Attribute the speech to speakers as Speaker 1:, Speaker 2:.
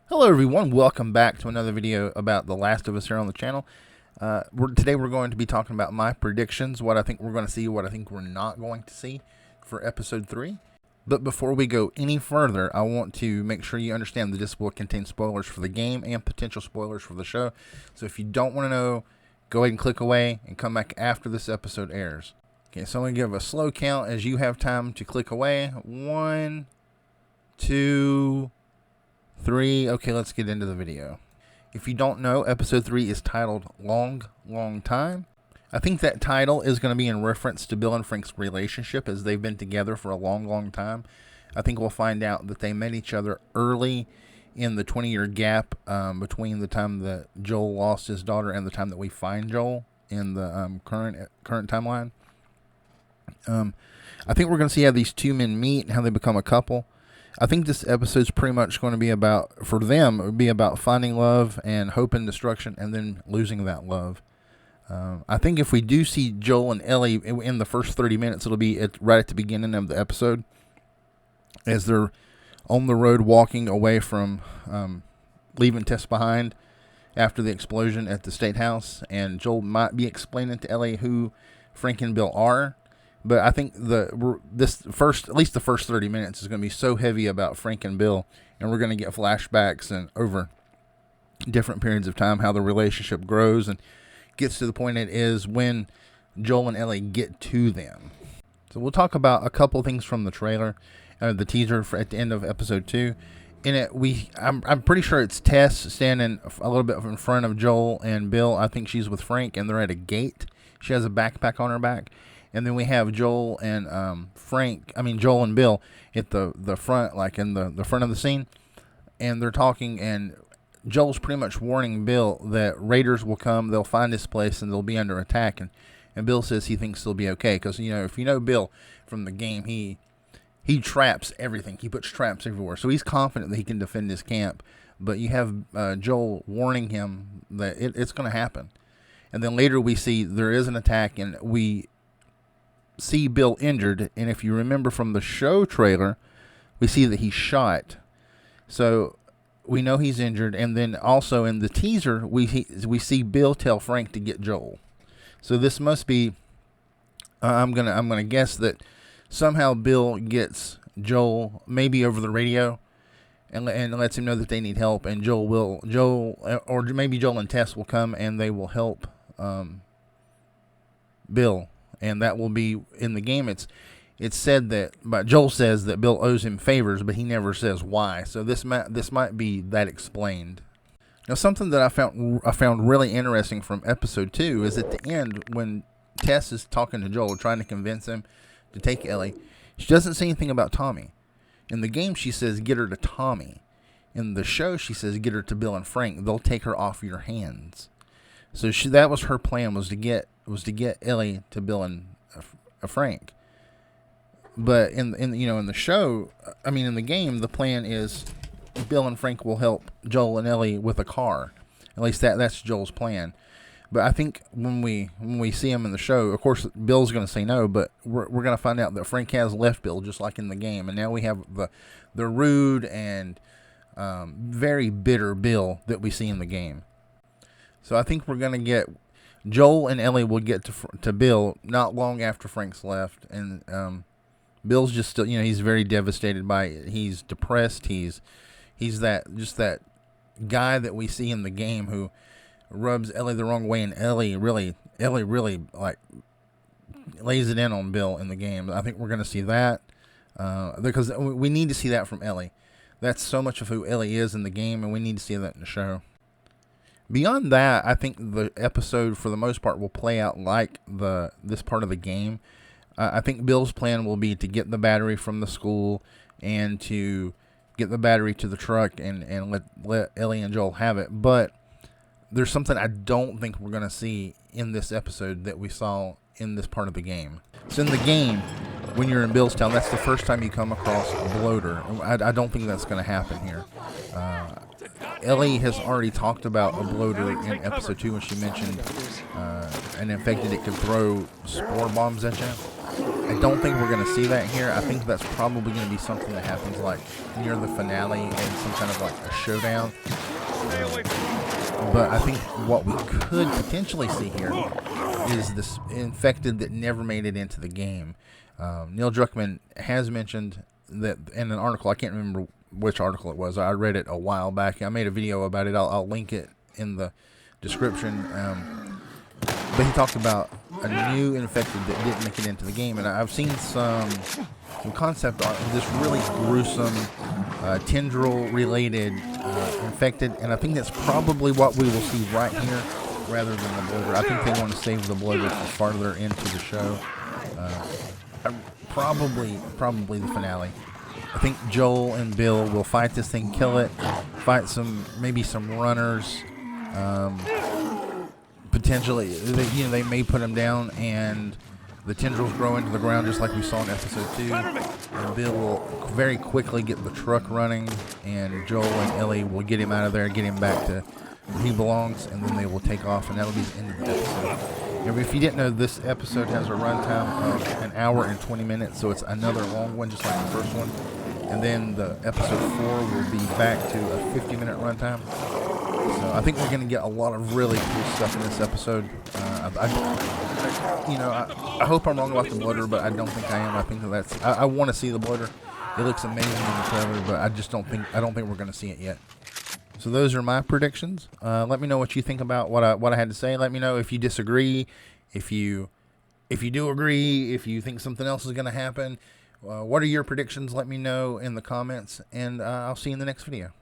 Speaker 1: Hello everyone, welcome back to another video about The Last of Us here on the channel. Today we're going to be talking about my predictions, what I think we're going to see, what I think we're not going to see for episode 3. But before we go any further, I want to make sure you understand that this will contain spoilers for the game and potential spoilers for the show. So if you don't want to know, go ahead and click away and come back after this episode airs. Okay, so I'm going to give a slow count as you have time to click away. 1, 2, 3. Okay, let's get into the video. If you don't know, episode 3 is titled Long Time. I think that title is going to be in reference to Bill and Frank's relationship, as they've been together for a long time. I think we'll find out that they met each other early in the 20-year gap between the time that Joel lost his daughter and the time that we find Joel in the current timeline. I think we're going to see how these two men meet and how they become a couple. I think this episode's pretty much going to be about, for them, it would be about finding love and hope and destruction and then losing that love. I think if we do see Joel and Ellie in the first 30 minutes, it'll be right at the beginning of the episode as they're on the road walking away from leaving Tess behind after the explosion at the State House. And Joel might be explaining to Ellie who Frank and Bill are. But I think at least the first 30 minutes is going to be so heavy about Frank and Bill, and we're going to get flashbacks and over different periods of time how the relationship grows and gets to the point it is when Joel and Ellie get to them. So we'll talk about a couple things from the trailer, the teaser at the end of episode 2. In it, I'm pretty sure it's Tess standing a little bit in front of Joel and Bill. I think she's with Frank, and they're at a gate. She has a backpack on her back. And then we have Joel and Joel and Bill at the front, like in the front of the scene. And they're talking, and Joel's pretty much warning Bill that raiders will come, they'll find this place, and they'll be under attack. And Bill says he thinks they'll be okay. Because, if you know Bill from the game, he traps everything. He puts traps everywhere. So he's confident that he can defend his camp. But you have Joel warning him that it's going to happen. And then later we see there is an attack, and we see Bill injured, and if you remember from the show trailer, we see that he's shot, so we know he's injured. And then also in the teaser, we see Bill tell Frank to get Joel. So this must be, I'm gonna guess that somehow Bill gets Joel maybe over the radio, and lets him know that they need help, and Joel or maybe Joel and Tess will come and they will help Bill. And that will be in the game. It's said but Joel says that Bill owes him favors, but he never says why. So this might be that explained. Now, something that I found really interesting from episode 2 is at the end when Tess is talking to Joel, trying to convince him to take Ellie. She doesn't say anything about Tommy. In the game, she says get her to Tommy. In the show, she says get her to Bill and Frank. They'll take her off your hands. So that was her plan, was to get Ellie to Bill and Frank. But in the show, in the game, the plan is Bill and Frank will help Joel and Ellie with a car. At least that's Joel's plan. But I think when we see him in the show, of course Bill's going to say no, but we're going to find out that Frank has left Bill just like in the game, and now we have the rude and very bitter Bill that we see in the game. So I think we're going to get Joel and Ellie will get to Bill not long after Frank's left, and Bill's just still, he's very devastated by it. He's depressed. He's that guy that we see in the game who rubs Ellie the wrong way, and Ellie really like lays it in on Bill in the game. I think we're going to see that because we need to see that from Ellie. That's so much of who Ellie is in the game, and we need to see that in the show. Beyond that, I think the episode, for the most part, will play out like this part of the game. I think Bill's plan will be to get the battery from the school and to get the battery to the truck and let Ellie and Joel have it. But there's something I don't think we're going to see in this episode that we saw in this part of the game. So in the game, when you're in Bill's town, that's the first time you come across a bloater. I don't think that's going to happen here. Ellie has already talked about a bloater in episode 2 when she mentioned an infected it could throw spore bombs at you. I don't think we're going to see that here. I think that's probably going to be something that happens like near the finale and some kind of like a showdown. But I think what we could potentially see here is this infected that never made it into the game. Neil Druckmann has mentioned that in an article. I can't remember which article it was. I read it a while back. I made a video about it. I'll link it in the description. But he talked about a new infected that didn't make it into the game, and I've seen some concept art of this really gruesome tendril-related infected, and I think that's probably what we will see right here, rather than the bloater. I think they want to save the bloater for farther into the show. Probably the finale. I think Joel and Bill will fight this thing, kill it, fight maybe some runners. Potentially, they may put them down, and the tendrils grow into the ground just like we saw in episode 2. And Bill will very quickly get the truck running, and Joel and Ellie will get him out of there, get him back to where he belongs, and then they will take off, and that'll be the end of the episode. And if you didn't know, this episode has a runtime of 1 hour and 20 minutes, so it's another long one, just like the first one. And then the episode 4 will be back to a 50-minute runtime. So I think we're going to get a lot of really cool stuff in this episode. I hope I'm wrong about the bloater, but I don't think I am. I think that's. I want to see the bloater. It looks amazing in the trailer, but I don't think we're going to see it yet. So those are my predictions. Let me know what you think about what I had to say. Let me know if you disagree, if you do agree, if you think something else is going to happen. What are your predictions? Let me know in the comments, and I'll see you in the next video.